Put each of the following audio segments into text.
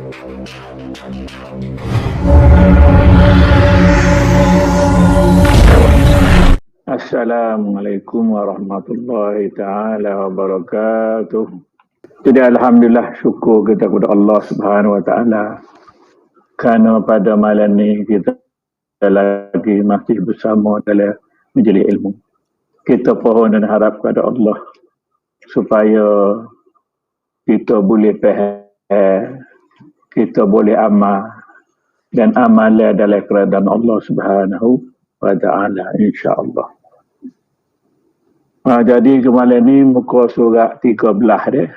Assalamualaikum warahmatullahi taala wabarakatuh. Jadi alhamdulillah, syukur kita kepada Allah Subhanahu wa taala kerana pada malam ni kita lagi masih bersama dalam majlis ilmu. Kita pohon dan harap kepada Allah supaya kita boleh faham, kita boleh amal dan amalan dalam keredaan Allah Subhanahu wa taala, insya-Allah. Jadi kemarin ni muka surat 13 dia,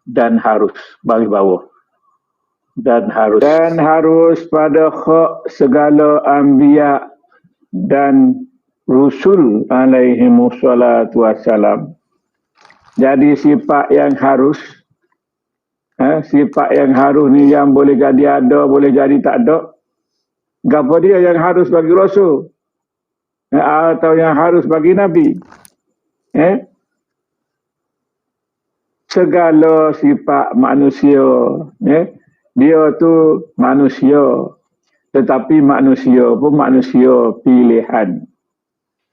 dan harus bagi bawah. Dan harus pada hak segala anbiya dan rusul alaihi wassalatu wassalam. Jadi sifat yang harus ni yang boleh jadi ada, boleh jadi tak ada. Gapo dia yang harus bagi rasul? Atau yang harus bagi nabi? Segala sifat manusia, dia tu manusia, tetapi manusia pun manusia pilihan.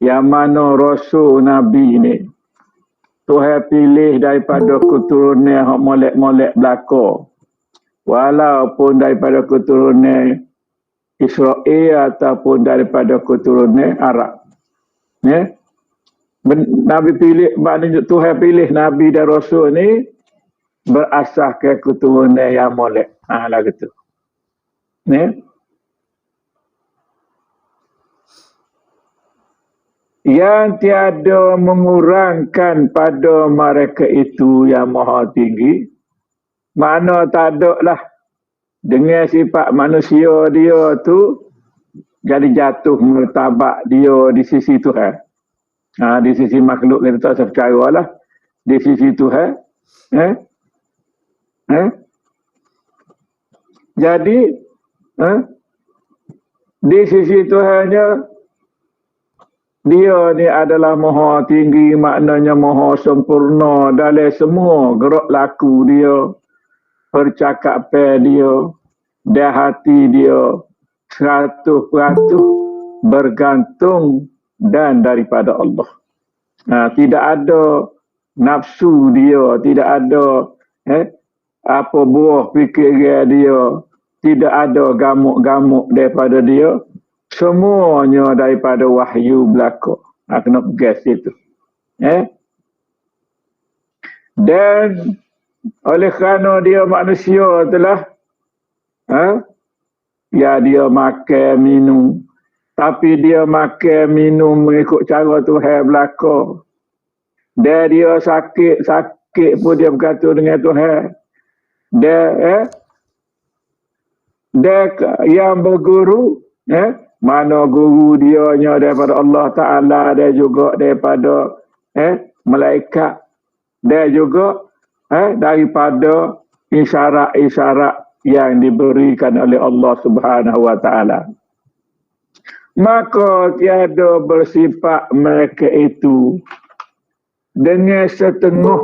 Yang mana rasul nabi ni Tuhan pilih daripada keturunan yang molek-molek belaka, walaupun daripada keturunan Israel ataupun daripada keturunan Arab. Nabi pilih, maknanya Tuhan pilih Nabi dan Rasul ni berasaskan keturunan yang molek. Lah gitu. Yang tiada mengurangkan pada mereka itu yang maha tinggi. Mana tak ada lah dengan sifat manusia dia tu jadi jatuh martabat dia di sisi Tuhan. Di sisi makhluk kita tak secara lah. Di sisi Tuhan. Jadi, di sisi Tuhannya, dia ni adalah maha tinggi, maknanya maha sempurna dalam semua gerak laku dia, percakapan dia, dan hati dia 100% bergantung dan daripada Allah. Tidak ada nafsu dia, tidak ada apa buah fikiran dia, tidak ada gamuk-gamuk daripada dia. Semuanya daripada wahyu belaka. Kena pegas itu. Dan oleh kerana dia manusia telah dia makan minum, tapi dia makan minum mengikut cara Tuhan belaka. Dan dia sakit pun dia berkata dengan Tuhan. Dan yang berguru, mana guru dia daripada Allah Ta'ala, dan juga daripada malaikat, dan juga daripada isyarat-isyarat yang diberikan oleh Allah Subhanahu wa Ta'ala. Maka tiada bersifat mereka itu dengan setengah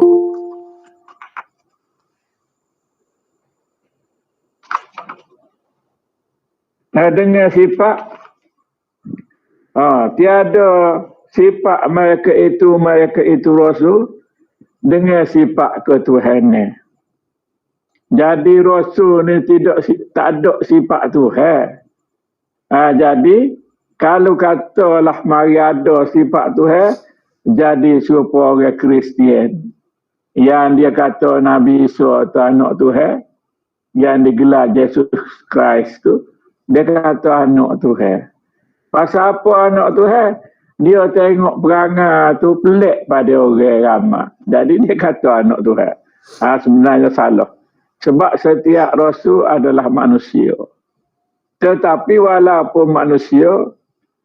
dengan sifat tiada sifat mereka itu rasul dengan sifat ketuhanan. Jadi rasul ni tak ada sifat Tuhan. Jadi kalau katalah mari ada sifat Tuhan, jadi serupa orang Kristian yang dia kata Nabi Isa tu anak Tuhan, yang digelar Yesus Christ tu, dia kata anak Tuhan. Pasal apa anak Tuhan? Dia tengok perangai tu pelik pada orang ramai. Jadi dia kata anak Tuhan. Sebenarnya salah. Sebab setiap rasul adalah manusia. Tetapi walaupun manusia,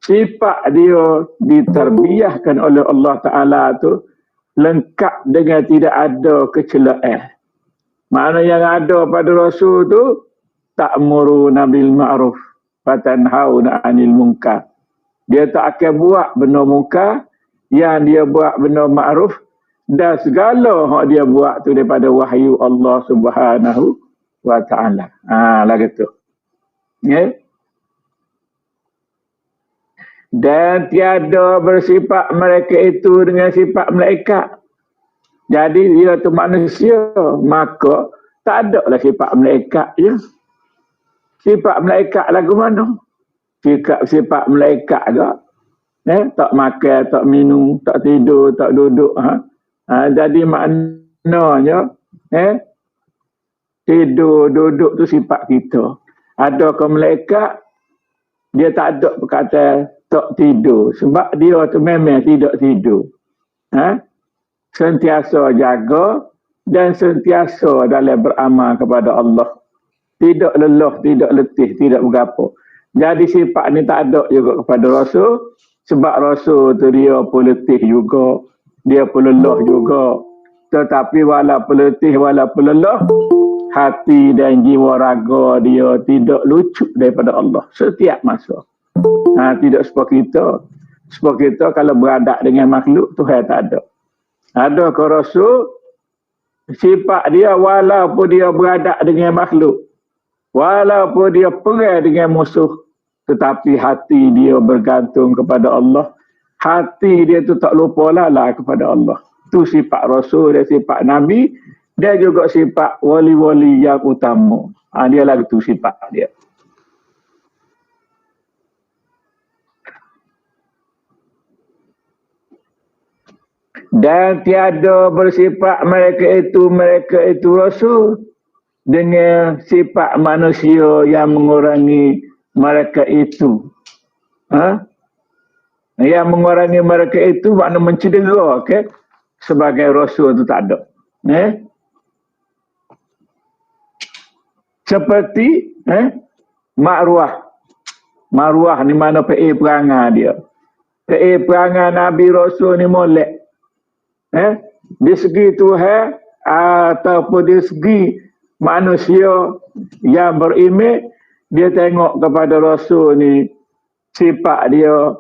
sifat dia diterbiahkan oleh Allah Ta'ala tu lengkap dengan tidak ada kecelaan. Makna yang ada pada Rasul tu, ta'muruna bil ma'ruf wa tanhauna 'anil munkar. Dia tak akan buat benda munkar, yang dia buat benda ma'ruf, dan segala yang dia buat tu daripada wahyu Allah Subhanahu wa ta'ala. Lagi tu. Ya. Dan tiada bersifat mereka itu dengan sifat malaikat. Jadi dia tu manusia, maka tak ada lah sifat malaikat je. Sifat malaikat lagu mana? Sifat malaikat ke? Tak makan, tak minum, tak tidur, tak duduk. Jadi maknanya, tidur, duduk tu sifat kita. Ada ke malaikat, dia tak ada perkataan tak tidur. Sebab dia tu memang tidak tidur. Sentiasa jaga dan sentiasa dalam beramal kepada Allah. Tidak lelah, tidak letih, tidak berapa. Jadi sifat ni tak ada juga kepada Rasul. Sebab Rasul tu dia pun letih juga. Dia pun lelah juga. Tetapi walaupun letih, walaupun lelah, hati dan jiwa raga dia tidak lucu daripada Allah. Setiap masa. Tidak seperti kita. Seperti kita kalau beradak dengan makhluk, Tuhan tak ada. Ada ke Rasul, sifat dia walaupun dia beradak dengan makhluk, walaupun dia perang dengan musuh, tetapi hati dia bergantung kepada Allah. Hati dia tu tak lupa lala kepada Allah. Itu sifat Rasul dan sifat Nabi. Dia juga sifat wali-wali yang utama. Dia lagi tu sifat dia. Dan tiada bersifat mereka itu Rasul dengan sifat manusia yang mengurangi mereka itu. Yang mengurangi mereka itu makna mencedera, sebagai Rasul itu tak ada. Seperti Marwah. Marwah ni mana perangai dia. Perangai Nabi Rasul ni molek. Di segi Tuhan ataupun di segi manusia yang beriman, dia tengok kepada Rasul ni sifat dia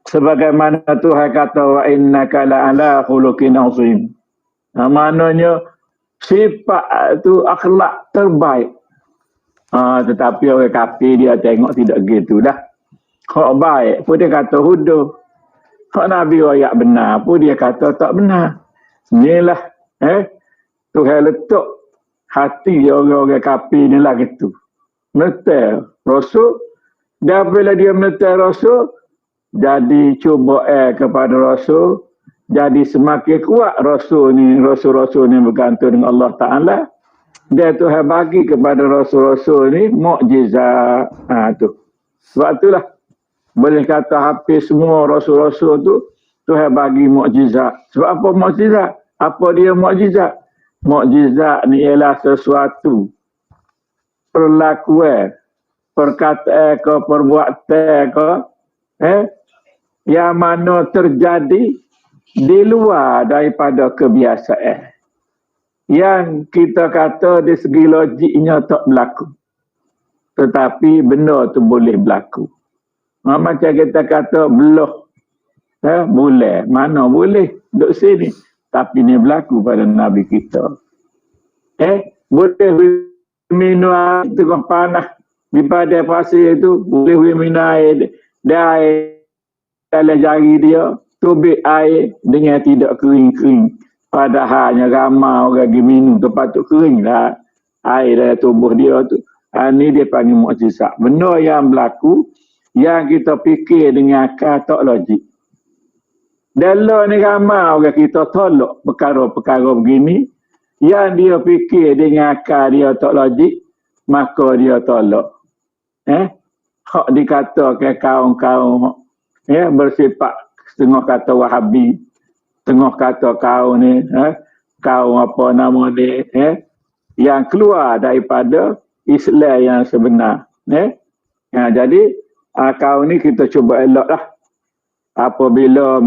sebagaimana Tuhan kata wa innaka la'ala khuluqin azim. Maknanya sifat tu akhlak terbaik. Tetapi orang kafir dia tengok tidak gitu dah. Hak baik pun dia kata huduh. Hak Nabi royak benar pun dia kata tak benar. Inilah Tuhan letak hati orang-orang kafir ni lah gitu. Menetar Rasul. Dan bila dia menetar Rasul, jadi cuba kepada Rasul. Jadi semakin kuat Rasul ni bergantung dengan Allah Ta'ala. Dia Tuhan bagi kepada Rasul-Rasul ni mukjizat. Tu. Sebab itulah boleh kata hampir semua Rasul-Rasul tu Tuhan bagi mukjizat. Sebab apa mukjizat? Apa dia mukjizat? Mukjizat ni ialah sesuatu perlakuan, perkataan ke, perbuatan ke, yang mana terjadi di luar daripada kebiasaan. Yang kita kata di segi logiknya tak berlaku. Tetapi benda tu boleh berlaku. Macam kita kata belah. Boleh. Mana boleh? Duduk sini. Tapi ni berlaku pada Nabi kita. Boleh minum air tengah panas. Di padang pasir itu. Boleh minum air. Dia air dalam jari dia. Tubik air dengan tidak kering-kering. Padahalnya ramai orang pergi minum. Tempat tu kering lah. Air dalam tubuh dia tu. Ini dia panggil mukjizat. Benda yang berlaku. Yang kita fikir dengan akal tak logik. Dalam ni ramai orang kita tolak perkara-perkara begini. Yang dia fikir dengan akal dia tak logik. Maka dia tolak. Hak dikatakan kaum-kaum bersifat setengah kata Wahabi. Setengah kata kaum ni. Kaum apa nama ni. Yang keluar daripada Islam yang sebenar. Jadi kaum ni kita cuba elok lah. Apabila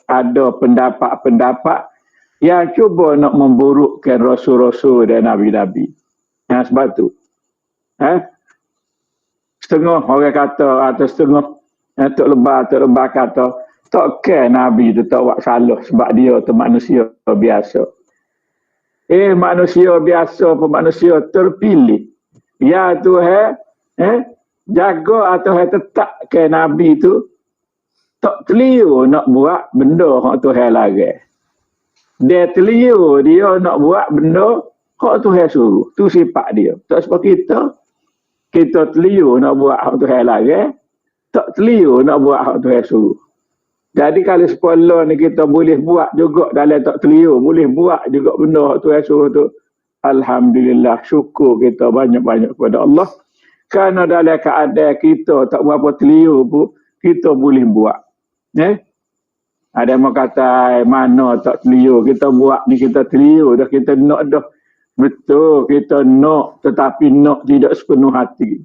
ada pendapat-pendapat yang cuba nak memburukkan Rasul-Rasul dan Nabi-Nabi. Sebab tu. Setengah orang kata atau setengah Tok Lebah kata tak kira Nabi tu tak buat salah sebab dia tu manusia biasa. Manusia biasa pun manusia terpilih. Ya Tuhan, jaga atau tetap ke Nabi tu tak teliu nak buat benda hak Tuhan lagi. Dia teliu dia nak buat benda hak Tuhan suruh. Tu sifat dia. Tak seperti kita teliu nak buat hak Tuhan lagi, tak teliu nak buat hak Tuhan suruh. Jadi kalau sekolah ni kita boleh buat juga dalam tak teliu, boleh buat juga benda hak Tuhan suruh tu. Alhamdulillah, syukur kita banyak-banyak kepada Allah. Kerana dalam keadaan kita tak berapa teliu pun, kita boleh buat. Ada yang kata, mana tak teliu, kita buat ni kita teliu dah, kita nak dah. Betul, kita nak, tetapi nak tidak sepenuh hati.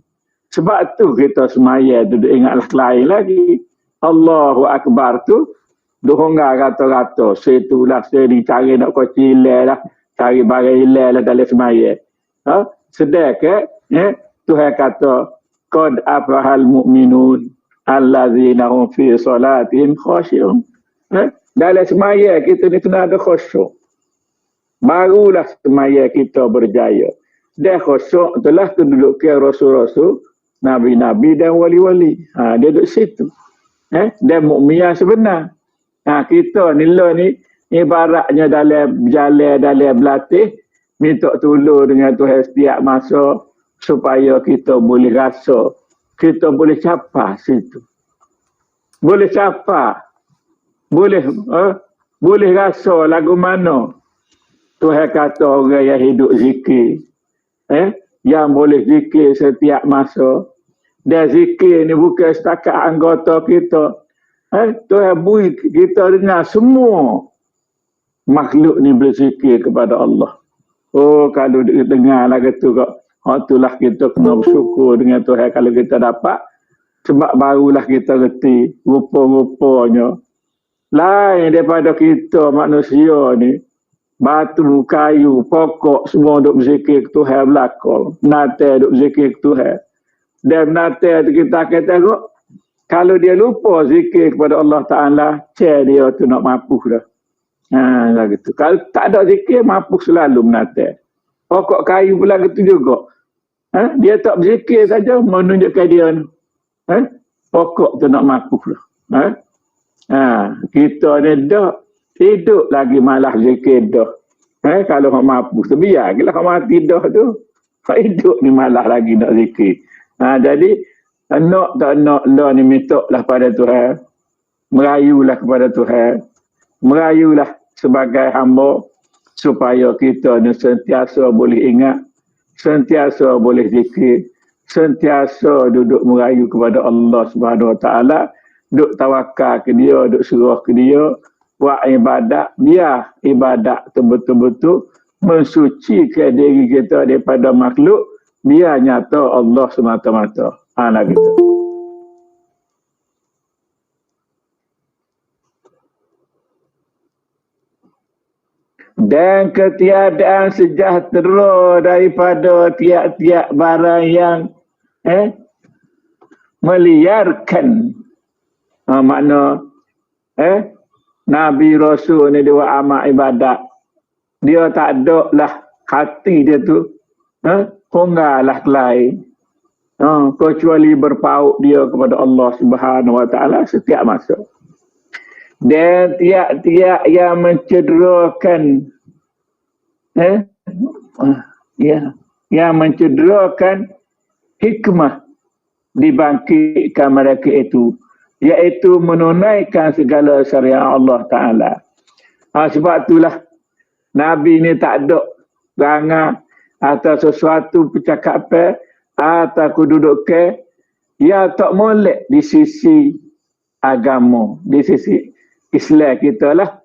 Sebab tu kita semaya tu ingatlah lain lagi. Allahu Akbar tu, dohongga kata-kata, situlah sini cari nak kocilai lah, cari barang ilai lah dalam semaya. Sedekah, Tuhan kata, Qad aflahal mu'minun, allazina hum fi salatihim khashi'un. Dalam semaya kita ni kena ada khusyuk. Barulah semaya kita berjaya. Dia khusyuk itulah kedudukan rasul-rasul, nabi-nabi dan wali-wali. Dia duduk situ. Dia mukmin sebenar. Kita ni lah ni ibaratnya dalam berjalan, dalam berlatih, minta tolong dengan Tuhan setiap masa supaya kita boleh rasa, kita boleh capai situ. Boleh capai. Boleh rasa lagu mana. Tuhan kata orang yang hidup zikir, yang boleh zikir setiap masa. Dan zikir ni bukan setakat anggota kita. Tuhan beri kita dengar semua makhluk ni berzikir kepada Allah. Kalau dengar lagu tu kok, itulah kita kena bersyukur dengan Tuhan kalau kita dapat. Sebab barulah kita reti rupa-rupanya lain daripada kita manusia ni. Batu, kayu, pokok semua duk berzikir ke Tuhan belakang. Natal duk berzikir ke Tuhan. Dan Natal kita akan tengok, kalau dia lupa zikir kepada Allah Ta'ala, dia tu nak mapuh dah. Gitu. Kalau tak ada zikir, mapuh selalu Natal. Pokok kayu pula gitu juga. Dia tak berzikir saja, menunjukkan dia ni. Pokok tu nak mapuh dah. Kita ni dah hidup lagi malah zikir dah. Kalau orang mapuh, biar kalau orang mati dah tu, hidup ni malah lagi nak zikir. Jadi, nak tak nak lah ni minta lah pada Tuhan. Merayulah kepada Tuhan. Merayulah sebagai hamba supaya kita ni sentiasa boleh ingat, sentiasa boleh zikir, sentiasa duduk merayu kepada Allah Subhanahu Wa Taala, duduk tawakal ke dia, duduk serah ke dia, buat ibadat, biar ibadat tu betul-betul mensucikan diri kita daripada makhluk, biar nyata Allah semata-mata. Lah gitu. Dan ketiadaan sejahtera daripada tiap-tiap barang yang meliarkan. Makna Nabi Rasul ni dia amat ibadat. Dia tak ada lah hati dia tu. Honggalah lain. Kecuali berpaut dia kepada Allah Subhanahu Wa Taala setiap masa. Dan tiap-tiap yang mencederakan yang mencederakan hikmah dibangkitkan mereka itu, iaitu menunaikan segala syariat Allah Ta'ala. Sebab itulah Nabi ni tak ada perangai atau sesuatu percakapan atau kedudukan yang tak molek di sisi agama, di sisi Islam kita lah.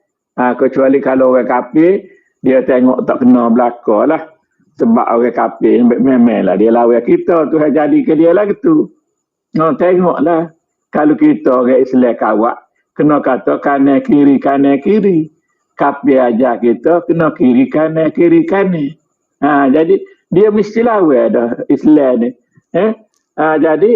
Kecuali kalau orang kafir, dia tengok tak kena belakang lah. Sebab orang kafir memang lah dia lawan kita, Tuhan jadikan dia lah gitu. Tengoklah. Kalau kita orang Islam kawak, kena kata kanan kiri, kanan kiri. Kafir ajar kita, kena kiri kanan, kiri kanan. Jadi, dia mesti lawan dah Islam ni. Jadi,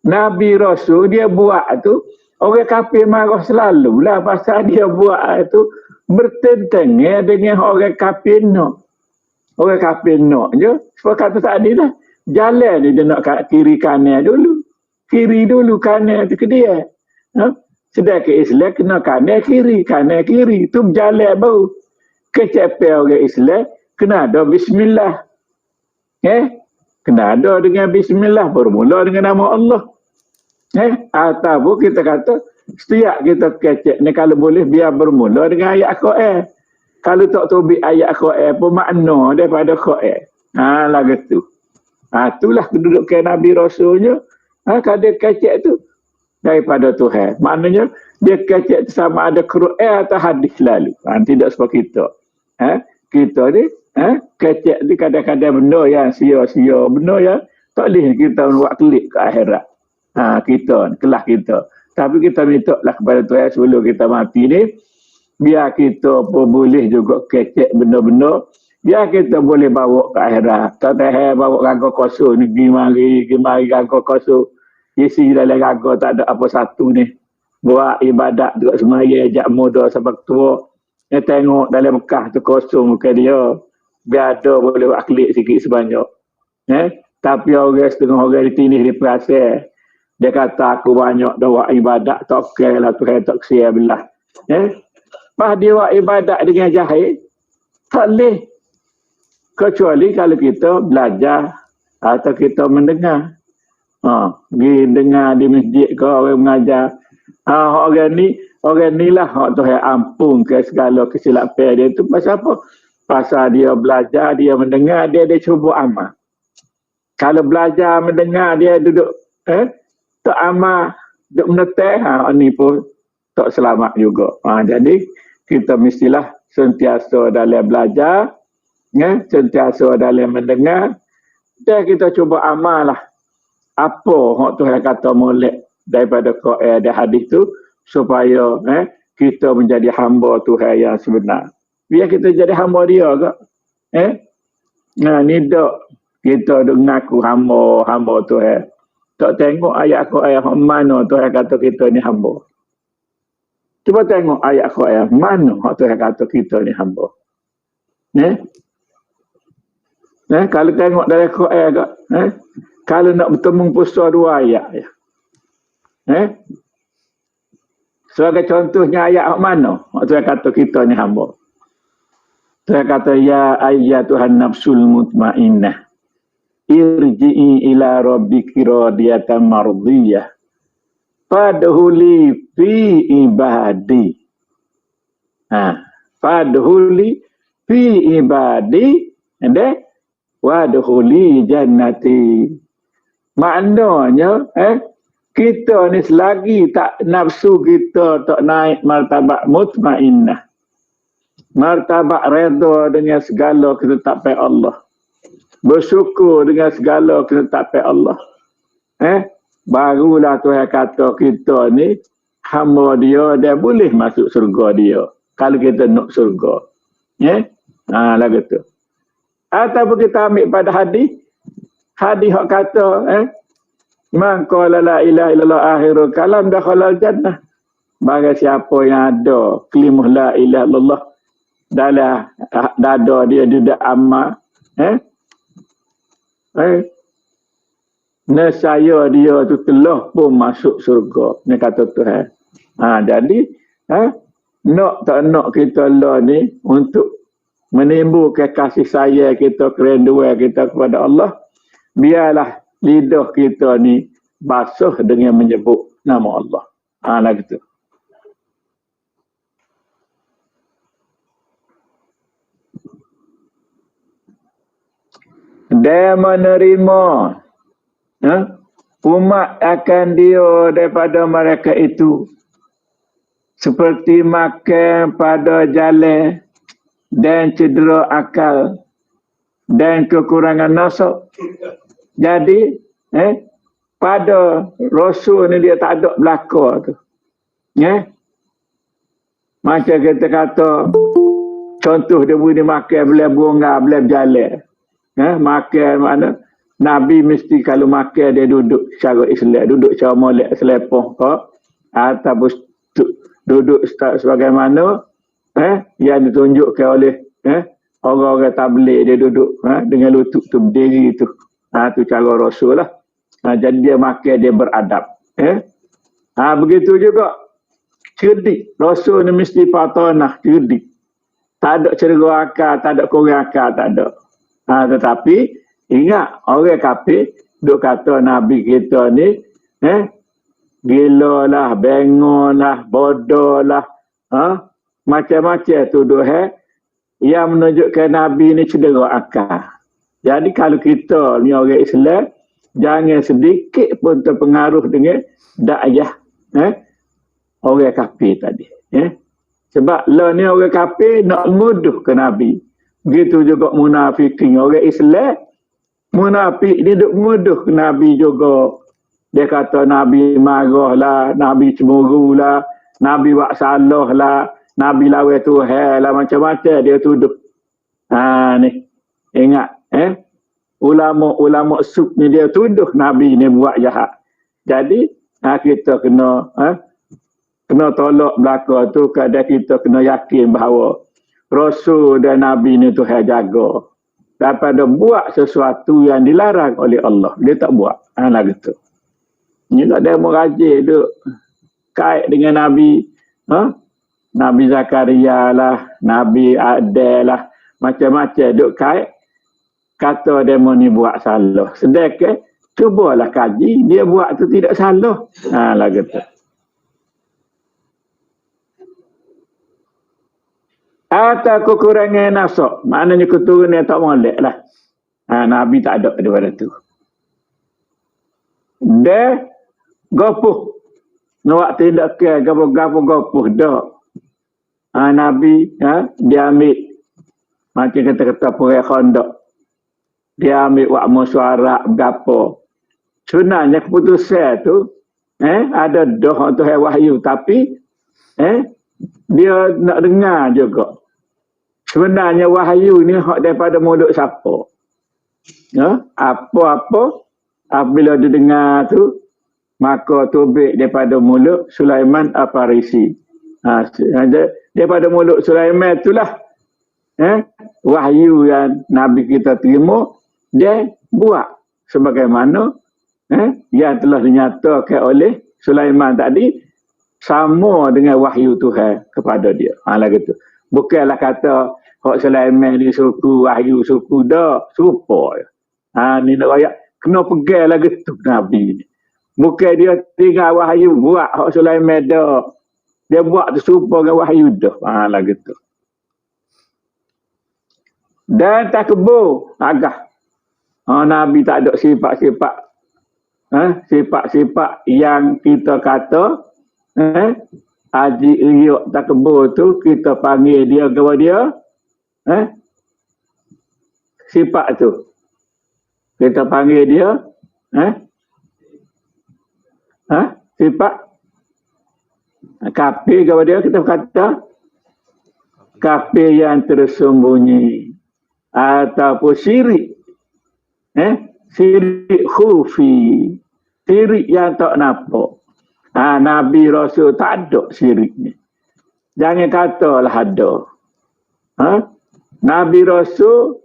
Nabi Rasul dia buat tu, orang kafir marah selalu lah pasal dia buat tu bertentang dengan orang kafir nak. Orang kafir nak je. Sebab kata tadi lah. Jalan ni dia nak kiri kanan dulu. Kiri dulu kanan tu ke dia. Ha? Sedangkan Islam kena kanan kiri. Kanan kiri. Tu berjalan baru. Kecapai orang Islam kena ada bismillah. Kena ada dengan bismillah. Bermula dengan nama Allah. Ataupun kita kata setiap kita kecek ni kalau boleh biar bermula dengan ayat Quran. Kalau tak tahu ayat Quran pun makna daripada Quran. Lagu tu. Itulah kedudukan Nabi Rasulnya. Kalau kecek tu daripada Tuhan. Maknanya dia kecek sama ada Quran atau hadis lalu. Tidak seperti kita. Kita ni kecek ni kadang-kadang benda yang sia-sia. Benda yang tak boleh kita buat klik ke akhirat. Kita, kelas kita. Tapi kita minta lah kepada Tuhan sebelum kita mati ni. Biar kita pun boleh juga kecek benda-benda. Biar kita boleh bawa ke akhirat. Tak tahu bawa gagal kosong ni. Pergi mari gagal kosong. Isi dalam gagal tak ada apa satu ni. Buat ibadat juga semaya. Ajak muda sampai tua. Dia tengok dalam Mekah tu kosong muka dia. Biar ada boleh buat klik sikit sebanyak. Tapi orang setengah orang ditinih di perasaan. Dia kata aku banyak dah buat ibadat. Tak kira lah Tuhan tak kira belah. Pas dia buat ibadat dengan jahil. Tak boleh. Kecuali kalau kita belajar. Atau kita mendengar. Pergi dengar di masjid ke orang mengajar. Orang ni lah Tuhan ampun ke segala kesilapan dia tu. Pasal apa? Pasal dia belajar, dia mendengar, dia cuba amal. Kalau belajar, mendengar, dia duduk tak amal, duduk meneteh, ni pun tak selamat juga. Jadi, kita mestilah sentiasa dalam belajar, sentiasa dalam mendengar, dan kita cuba amal lah. Apa Tuhan kata molek daripada Quran dan hadis tu, supaya kita menjadi hamba Tuhan yang sebenar. Biar kita jadi hamba dia ke. Ni tak kita mengaku hamba Tuhan. Tak tengok ayat Quran mana Tuhan kata kita ni hamba. Cuba tengok ayat Quran mana Tuhan kata kita ni hamba. Kalau tengok dari Quran ke, kalau nak bertemu puasa 2 ayat ya. Sebagai contohnya ayat mana Tuhan kata kita ni hamba. Tuhan kata ya ayyatuhan nafsul mutmainnah irji'i ila rabbiki radiyatan mardiyah fadhuli fi ibadi. Fadhuli fi ibadi and wadhuli jannati. Maknanya kita ni selagi tak nafsu kita tak naik martabat mutmainnah, martabat redha dengan segala ketetapan Allah, bersyukur dengan segala ketetapan Allah, barulah Tuhan kata kita ni hamba dia, dia boleh masuk surga dia kalau kita nak surga. Lagu tu. Ataupun kita ambil pada hadis yang kata man qala la ilaha illallah akhirul kalam dakhala jannah. Bagi siapa yang ada kalimah la ilaha illallah dalam dada dia tidak amal, nescaya dia tu telah pun masuk surga. Ni kata Tuhan. Jadi nak tak nak kita lah ni untuk menimbulkan kasih sayang kita, kerinduan kita kepada Allah, biarlah lidah kita ni basuh dengan menyebut nama Allah. Lagu tu. Dia menerima umat akan dia daripada mereka itu seperti makan pada jalan dan cedera akal dan kekurangan nasab. Jadi pada Rasul ni dia tak ada belaka tu. Macam kita kata contoh dia boleh makan boleh bunga boleh berjalan. Makan mana Nabi mesti kalau makan dia duduk secara Islam, duduk secara molek selepah ke ataupun duduk sebagaimana yang ditunjukkan oleh orang-orang tabligh, dia duduk dengan lutut tu berdiri tu. Tu cara Rasul lah. Jadi dia makan, dia beradab. Begitu juga cerdik. Rasul ni mesti patonah cerdik. Tak ada cerita akal, tak ada kurang akal, tak ada. Tetapi ingat, orang kafir duk kata Nabi kita ni gila lah, bengong lah, bodoh lah, macam-macam tuduh yang menunjukkan Nabi ni cedera akal. Jadi kalau kita ni orang Islam, jangan sedikit pun terpengaruh dengan dakwah orang kafir tadi. Sebab lah ni orang kafir nak nguduh ke Nabi. Begitu juga munafikin. Orang Islam, munafik ni duk nguduh ke Nabi juga. Dia kata Nabi marah lah, Nabi cemburu lah, Nabi buat salah lah, Nabi lawan Tuhan lah, macam-macam dia tuduh. Ni. Ingat, ulama-ulama sub ni dia tuduh Nabi ni buat jahat. Jadi, kita kena tolak belakang tu, kadang kita kena yakin bahawa Rasul dan Nabi ni Tuhan jaga. Daripada buat sesuatu yang dilarang oleh Allah, dia tak buat. Lah gitu. Ni tak ada merajik duk kait dengan Nabi. Nabi Zakaria lah, Nabi Adam lah, macam-macam duk kait. Kata demo ni buat salah. Sedangkan cubalah kaji, dia buat tu tidak salah. Lah gitu. Atau kekurangan nafsu, maknanya keturunan tak molek lah. Nabi tak ada daripada tu. Dia gopuh. Nak tindakan gapo-gapo dah. Nabi dia ambil macam kata-kata perang Khandaq. Dia ambil wak musyawarah gapo. Sebenarnya keputusan tu ada dah Tuhan wahyu, tapi dia nak dengar juga. Sebenarnya wahyu ni hak daripada mulut siapa? Apa-apa apabila dia dengar tu, maka tubik daripada mulut Sulaiman Al-Farisi. Daripada mulut Sulaiman itulah wahyu yang Nabi kita terima, dia buat sebagaimana yang telah dinyatakan oleh Sulaiman tadi, sama dengan wahyu Tuhan kepada dia. Lah gitu. Bukanlah kata hak Sulaiman ni suku wahyu suku dah, serupa. Ni nak royak kena pegang lah gitu Nabi ni. Bukan dia tinggal wahyu buat hak Sulaiman dah. Dia buat tu serupa dengan wahyu dah. Lah gitu. Dan takbur agah. Nabi tak ada sifat-sifat sifat-sifat yang kita kata Haji Riuk takbur tu kita panggil dia kepada dia sifat tu kita panggil dia sifat kafir kepada dia, kita kata kafir yang tersembunyi ataupun syirik syirik khufi, syirik yang tak nampak. Nabi Rasul tak ada syirik ni. Jangan katalah ada. Nabi Rasul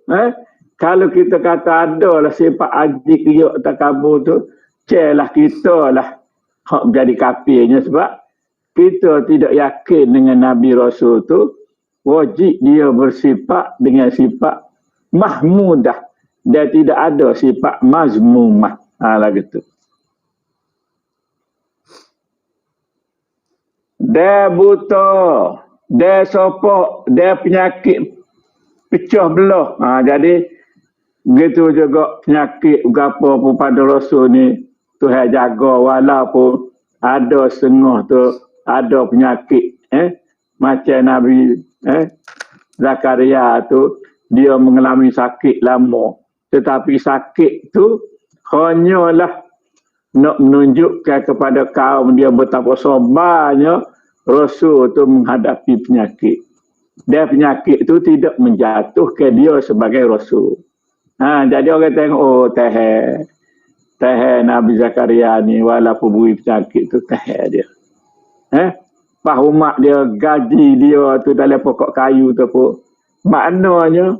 kalau kita kata ada lah sifat ajik riuk takabur tu, celah kita lah hak jadi kafirnya, sebab kita tidak yakin dengan Nabi Rasul tu, wajib dia bersifat dengan sifat mahmudah dan tidak ada sifat mazmumah. Lah gitu. Dia buta, dia sopok, dia penyakit pecah belah. Jadi begitu juga penyakit gapo pun pada Rasul ni Tuhan jaga, walaupun ada setengah tu ada penyakit macam Nabi Zakaria tu, dia mengalami sakit lama, tetapi sakit tu hanyalah nak menunjukkan kepada kaum dia betapa sabarnya Rasul tu menghadapi penyakit. Dan penyakit tu tidak menjatuhkan dia sebagai Rasul. Jadi orang tengok, Nabi Zakaria ni walaupun bui penyakit tu, dia. Pahumak dia, gaji dia tu dalam pokok kayu tu pun. Maknanya,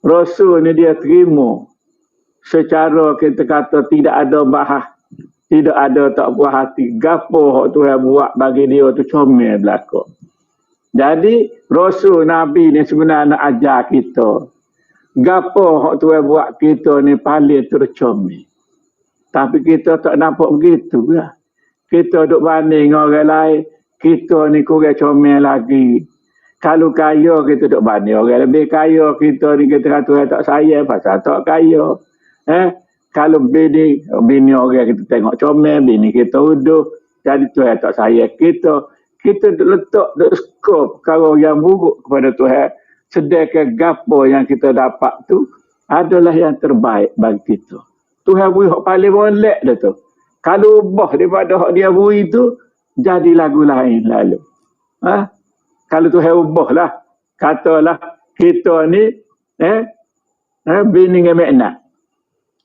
Rasul ni dia terima secara kita kata tidak ada bahas, tidak ada tak puas hati. Gapo hak Tuhan buat bagi dia tu comel belaka. Jadi Rasul Nabi ni sebenarnya nak ajar kita. Gapo hak Tuhan buat kita ni paling tercomel. Tapi kita tak nampak begitu lah. Kita duk banding orang lain, kita ni kurang comel lagi. Kalau kaya kita duk banding orang lebih kaya, kita ni kita kata Tuhan tak sayang pasal tak kaya. Kalau bini orang kita tengok comel, bini kita uduh, jadi Tuhan tak sayang kita. Kita letak skop kalau yang buruk kepada Tuhan, sedangkan gapo yang kita dapat tu adalah yang terbaik bagi kita. Tuhan beri hak paling molek dah tu. Kalau ubah daripada hak dia beri tu, jadi lagu lain lalu. Kalau Tuhan ubah lah, katalah kita ni bini dengan makna.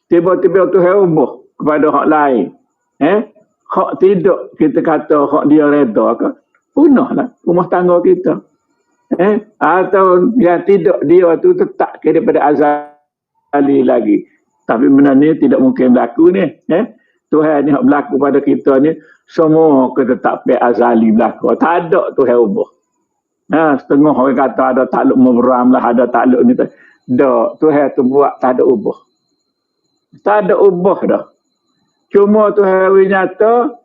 Tiba-tiba Tuhan ubah kepada hak lain. Hak tidak kita kata hak dia reda ke, punahlah rumah tangga kita. Atau yang tidak dia tu tetap daripada azali lagi. Tapi benda ni tidak mungkin berlaku ni. Tuhan ni hak berlaku pada kita ni, semua ketetapan azali berlaku. Tak ada Tuhan ubah. Setengah orang kata ada takluk meram lah, ada takluk ni. Tak. Tuhan tu buat tak ada ubah. Tak ada ubah dah. Cuma Tuhan nyata,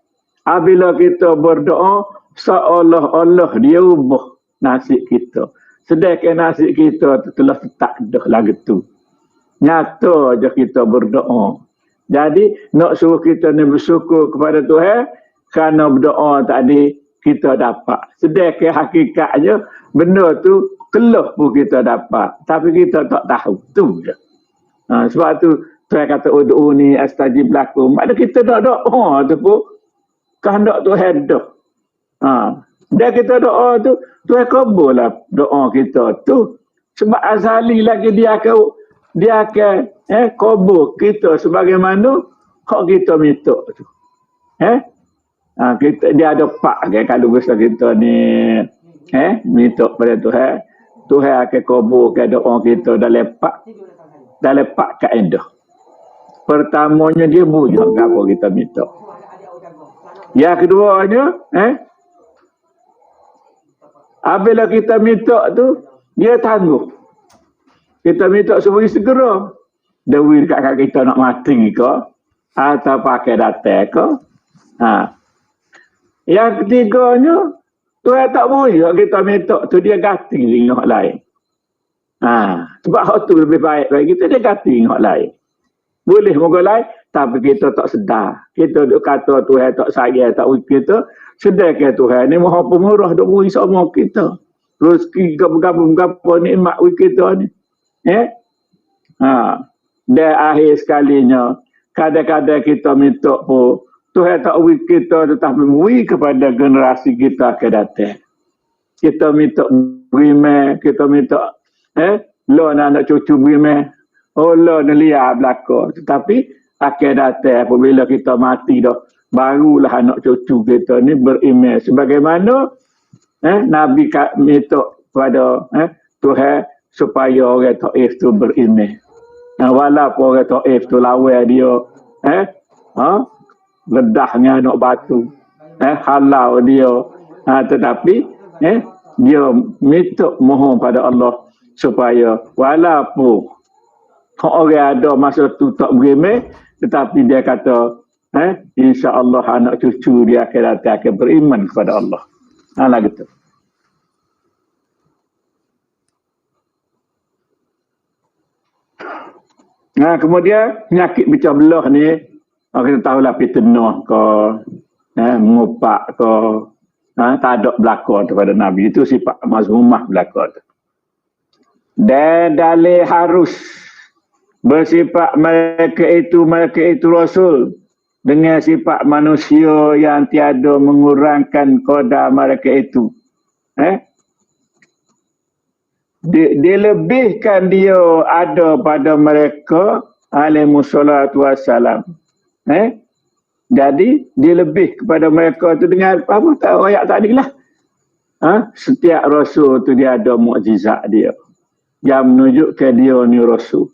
apabila kita berdoa, seolah-olah dia ubah nasib kita. Sedangkan nasib kita telah tak dah lagu tu. Nyata je kita berdoa. Jadi nak suruh kita ni bersyukur kepada Tuhan kerana berdoa tadi kita dapat. Sedangkan hakikatnya benda tu keluh pun kita dapat. Tapi kita tak tahu. Tu je. Sebab tu Tuhan kata ud'uni astajib lakum. Maknanya kita nak doa tu pun kehendak Tuhan dah. Dan kita doa tu Tuhan kabul lah doa kita tu. Sebab azali lagi dia akan kabul kita sebagaimana hak kita minta tu. Dia ada pak kalau besar kita ni minta pada Tuhan, Tuhan akan kabulkan doa kita dalam pak kaedah. Pertamanya dia bujuk apa kita minta. Yang keduanya apabila kita minta tu dia tangguh. Kita minta supaya segera. Dewi dekat kita nak mati ke atau pakai datang ke. Yang ketiganya, Tuhan tak boleh kita minta tu dia ganti dengan orang lain. Sebab hak tu lebih baik bagi kita, dia ganti dengan orang lain. Boleh moga lain, tapi kita tak sedar. Kita duk kata Tuhan tak sayang, tak beri kita. Sedangkan Tuhan ni maha pemurah duk beri sama kita. Rezeki gabung-gabung nikmat beri kita ni. Dan akhir sekalinya, kadang-kadang kita minta pun, Tuhan tak beri kita tetapi beri kepada generasi kita akan datang. Kita minta beriman, kita minta lo anak cucu beriman, lo lihat belakang. Tetapi akan datang apabila kita mati dah, barulah anak cucu kita ni beriman. Sebagaimana Nabi minta kepada Tuhan supaya orang Taif tu beriman. Walaupun orang Taif tu lawan dia, ledahnya anak batu, halau dia, tetapi dia minta mohon pada Allah supaya walaupun orang ada masa tu tak beriman, tetapi dia kata insya-Allah anak cucu dia akan datang akan beriman kepada Allah. Lah gitu. Kemudian penyakit pecah belah ni, kita tahulah fitnah ke, mengupak ke, tak ada belakang kepada Nabi. Itu sifat mazmumah belakang tu. Dan dalil harus bersifat mereka itu Rasul dengan sifat manusia yang tiada mengurangkan qadar mereka itu. Dilebihkan dia ada pada mereka alaihissalatu wassalam. Jadi dilebih kepada mereka itu dengan apa ayat tadi lah. Setiap rasul tu dia ada mukjizat dia yang menunjukkan dia ni rasul.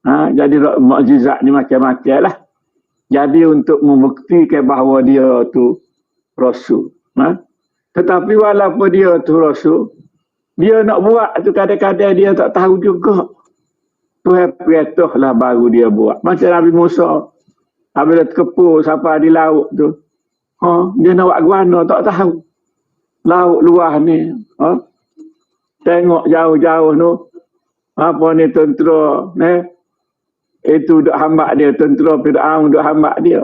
Jadi mukjizat ni macam-macam lah. Jadi untuk membuktikan bahawa dia tu rasul. Tetapi walaupun dia tu rasul, dia nak buat tu kadang-kadang dia tak tahu juga. Tuhan perintah lah baru dia buat. Macam Nabi Musa. Apabila terkepul sampai di laut tu. Dia nak buat guana tak tahu. Laut luas ni. Tengok jauh-jauh tu. Apa ni tentera. Itu duk hambak dia. Tentera Fir'aun duk hambak dia.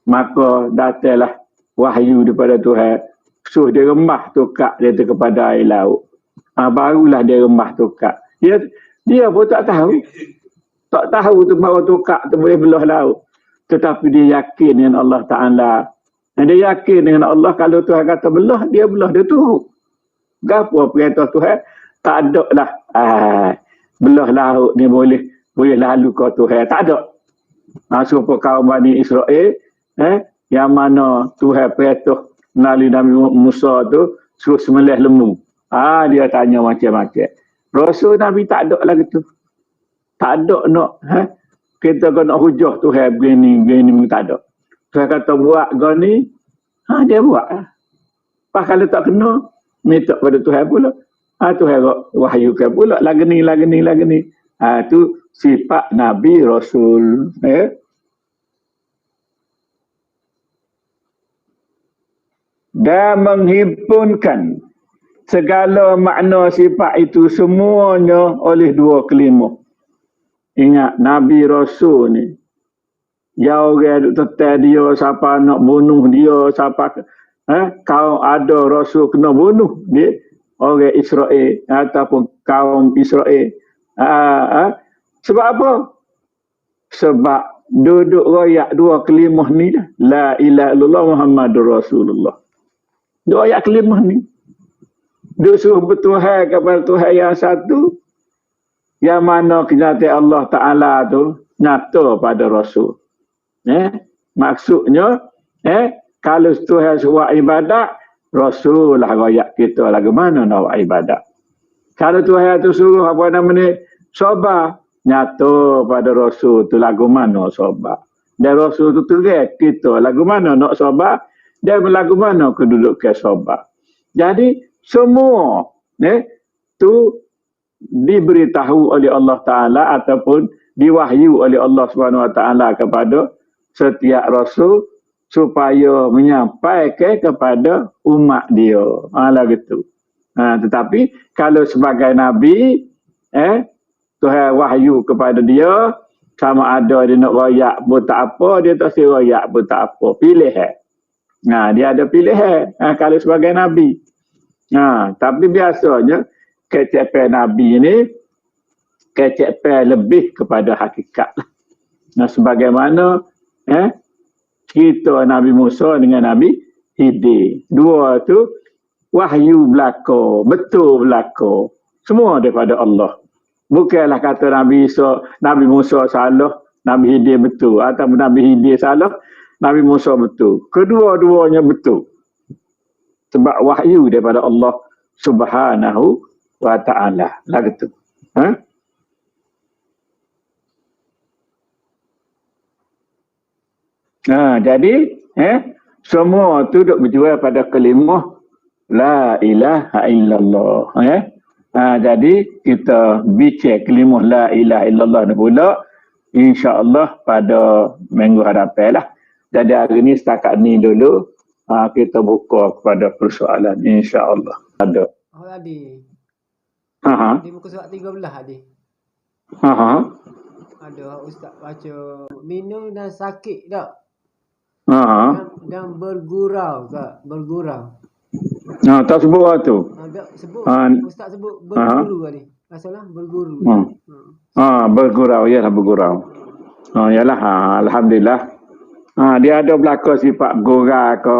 Maka datanglah wahyu daripada Tuhan. Suruh dia remah tukak dia tu kepada air laut. Barulah dia remah tukak. Dia pun tak tahu. Tak tahu tu bahawa tukak tu boleh belah laut. Tetapi dia yakin dengan Allah Ta'ala. Dan dia yakin dengan Allah, kalau Tuhan kata belah, dia belah, dia turut. Gapa perintah Tuhan? Tak ada lah. Belah laut ni boleh lalu ke Tuhan. Tak ada. Supaya kaum Bani Israel, yang mana Tuhan perintah melalui Nabi Musa tu, suruh sembelih lembu. Dia tanya macam-macam. Rasul Nabi tak ada lagi tu. Tak ada nak. Kita kena hujah Tuhan begini, tak ada. Tuhan kata buat kau ni, dia buat. Pas kalau tak kena, minta pada Tuhan pula. Tuhan wahyukan pula, lagi ni. Tu sifat Nabi Rasul. Dan menghimpunkan segala makna sifat itu semuanya oleh dua kelima. Ingat, Nabi Rasul ni. Jauh orang tetap dia, siapa nak bunuh dia, siapa kau ada Rasul kena bunuh dia, orang Israel ataupun kaum Israel. Sebab apa? Sebab duduk royak dua kelimah ni lah. La ilaha illallah Muhammadur Rasulullah. Dua ayat kelimah ni. Dia suruh bertuhan kepada Tuhan yang satu, yang mana kenyataan Allah Ta'ala tu nyata pada Rasul. Maksudnya, kalau Tuhan suruh ibadat, Rasul lah royak kita lagu mana nak buat ibadat. Kalau Tuhan tu suruh apa nama ni, sobat, nyata pada Rasul tu lagu mana sobat. Dan Rasul tu terang kita lagu mana nak sobat, dan lagu mana kedudukan sobat. Jadi, semua tu diberitahu oleh Allah Ta'ala ataupun diwahyu oleh Allah Subhanahu Wa Ta'ala kepada setiap Rasul supaya menyampaikan kepada umat dia. Lah gitu. Tetapi kalau sebagai Nabi, Tuhan wahyu kepada dia, sama ada dia nak royak pun tak apa, dia tak si royak pun tak apa. Pilihan. Dia ada pilihan kalau sebagai Nabi. Tapi biasanya kecapan Nabi ini kecapan lebih kepada hakikat. Sebagaimana cerita Nabi Musa dengan Nabi Khidir. Dua tu wahyu belaka, betul belaka. Semua daripada Allah. Bukanlah kata Nabi Musa salah, Nabi Khidir betul. Atau Nabi Khidir salah, Nabi Musa betul. Kedua-duanya betul. Sebab wahyu daripada Allah Subhanahu Wa Ta'ala. Lah gitu. Jadi semua tu duk berjual pada kalimah la ilaha illallah. Jadi kita bincang kalimah la ilaha illallah ni pula insya-Allah pada minggu hadapan lah. Jadi hari ni setakat ni dulu kita buka kepada persoalan insya-Allah. Ada. Tadi. Di muka surat 13 tadi. Ada ustaz baca minum dan sakit tak? Dan bergurau tak? Bergurau. Tak sebut lah tu. Tak sebut. Ustaz sebut berguru tadi. Masalah berguru. Bergurau, yalah bergurau. Yalah, alhamdulillah. Dia ada belakang sifat gurau ke.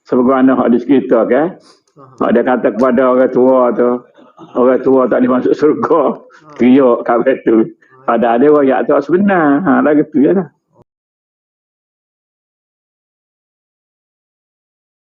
Sebagaimana hak di sekitar ke. Dia kata kepada orang tua tu, orang tua tak boleh masuk surga. Riak kat tu. Padahal dia royak tu sebenar. Lah gitu je lah.